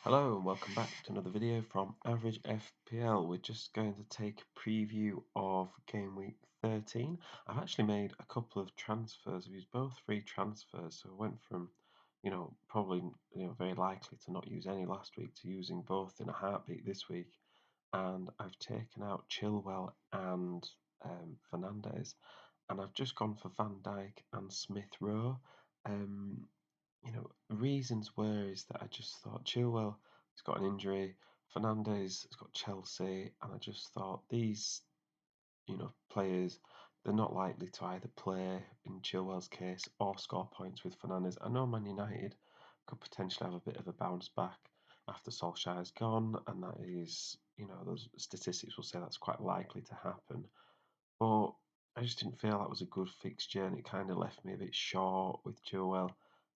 Hello and welcome back to another video from Average FPL. We're just going to take a preview of Game Week 13. I've actually made a couple of transfers. I've used both free transfers, so I went from, probably very likely to not use any last week to using both in a heartbeat this week. And I've taken out Chilwell and Fernandez, and I've just gone for Van Dijk and Smith Rowe. Um, Reasons were is that I just thought Chilwell has got an injury, Fernandez has got Chelsea, and I just thought these, players, they're not likely to either play in Chilwell's case or score points with Fernandez. I know Man United could potentially have a bit of a bounce back after Solskjaer's gone, and that is, those statistics will say that's quite likely to happen. But I just didn't feel that was a good fixture, and it kind of left me a bit short with Chilwell.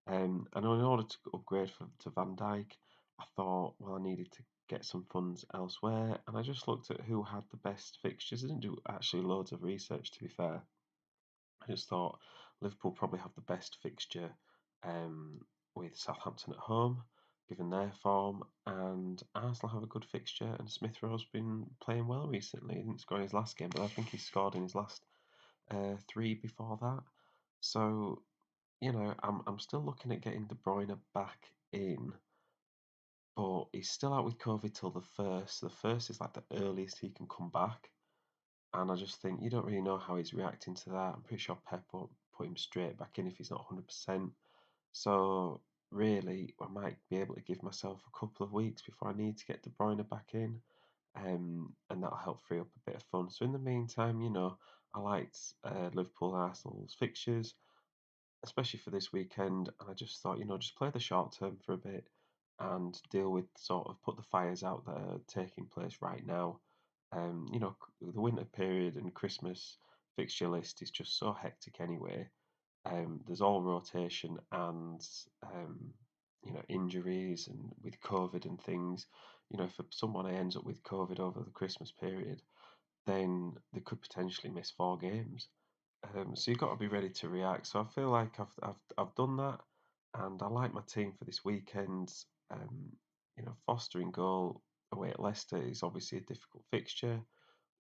And in order to upgrade to Van Dijk, I thought, well, I needed to get some funds elsewhere, and I just looked at who had the best fixtures. I didn't do actually loads of research, to be fair. I just thought Liverpool probably have the best fixture um, with Southampton at home, given their form, and Arsenal have a good fixture. And Smith Rowe's been playing well recently. He didn't score in his last game, but I think he scored in his last three before that. So I'm still looking at getting De Bruyne back in, but he's still out with COVID till the first. The first is like the earliest he can come back. And I just think you don't really know how he's reacting to that. I'm pretty sure Pep won't put him straight back in if he's not 100%. So really, I might be able to give myself a couple of weeks before I need to get De Bruyne back in, and that'll help free up a bit of fun. So in the meantime, I liked Liverpool and Arsenal's fixtures, especially for this weekend. And I just thought, just play the short term for a bit and deal with sort of put the fires out that are taking place right now. The winter period and Christmas fixture list is just so hectic anyway. There's all rotation and injuries and with COVID and things. If someone ends up with COVID over the Christmas period, then they could potentially miss 4 games. So you've got to be ready to react. So I feel like I've done that, and I like my team for this weekend. Foster in goal away at Leicester is obviously a difficult fixture,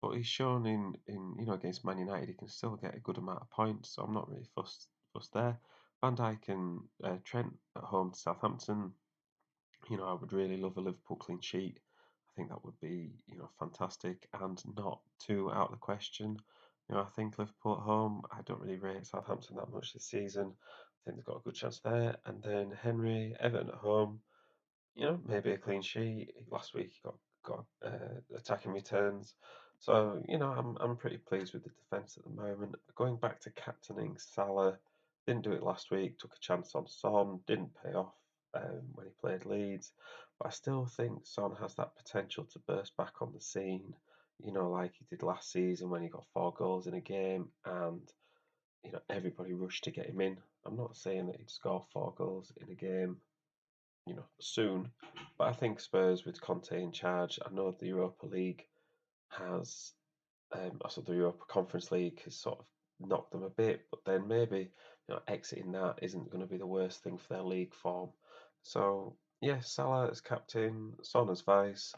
but he's shown in against Man United he can still get a good amount of points. So I'm not really fussed there. Van Dijk and Trent at home to Southampton. I would really love a Liverpool clean sheet. I think that would be, fantastic and not too out of the question. I think Liverpool at home, I don't really rate Southampton that much this season. I think they've got a good chance there. And then Henry, Everton at home, maybe a clean sheet. Last week he got attacking returns. So, I'm pretty pleased with the defence at the moment. Going back to captaining Salah, didn't do it last week, took a chance on Son, didn't pay off when he played Leeds. But I still think Son has that potential to burst back on the scene, like he did last season when he got 4 goals in a game and everybody rushed to get him in. I'm not saying that he'd score 4 goals in a game soon. But I think Spurs with Conte in charge, I know the Europa League has, also the Europa Conference League has sort of knocked them a bit, but then maybe exiting that isn't going to be the worst thing for their league form. So yeah, Salah as captain, Son as vice,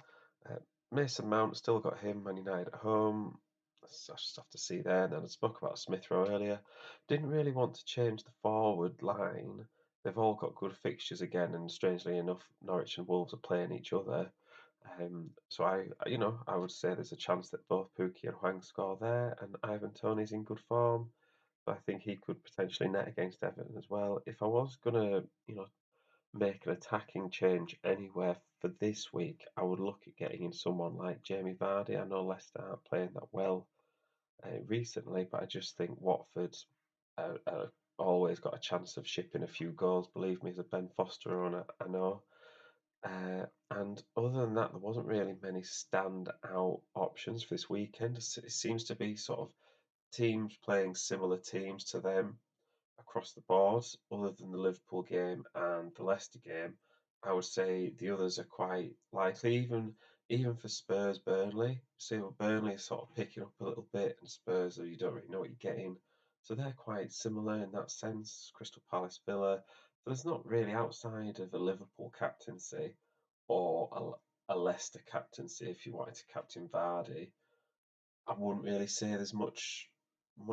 uh, Mason Mount still got him, Man United at home. I just have to see there. And then I spoke about Smith Rowe earlier. Didn't really want to change the forward line. They've all got good fixtures again, and strangely enough, Norwich and Wolves are playing each other. So I would say there's a chance that both Pookie and Huang score there, and Ivan Toney's in good form. So I think he could potentially net against Everton as well. If I was gonna, make an attacking change anywhere for this week, I would look at getting in someone like Jamie Vardy. I know Leicester aren't playing that well recently, but I just think Watford always got a chance of shipping a few goals. Believe me, as a Ben Foster owner, I know. And other than that, there wasn't really many standout options for this weekend. It seems to be sort of teams playing similar teams to them across the board, other than the Liverpool game and the Leicester game. I would say the others are quite likely, even for Spurs Burnley. See, well, Burnley is sort of picking up a little bit, and Spurs, you don't really know what you're getting. So they're quite similar in that sense. Crystal Palace Villa. There's not really outside of a Liverpool captaincy or a Leicester captaincy if you wanted to captain Vardy. I wouldn't really say there's much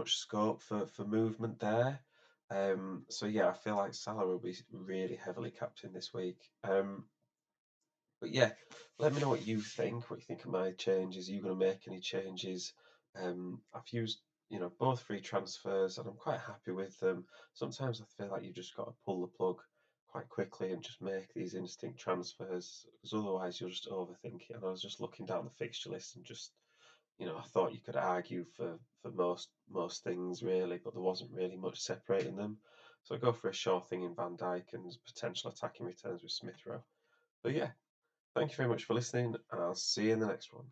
scope for movement there. So yeah, I feel like Salah will be really heavily captained this week. But yeah, let me know what you think. What you think of my changes? Are you going to make any changes? I've used both free transfers, and I'm quite happy with them. Sometimes I feel like you've just got to pull the plug quite quickly and just make these instinct transfers, because otherwise you'll just overthink it. And I was just looking down the fixture list and just I thought you could argue for most things really, but there wasn't really much separating them. So I go for a sure thing in Van Dijk and potential attacking returns with Smith Rowe. But yeah, thank you very much for listening, and I'll see you in the next one.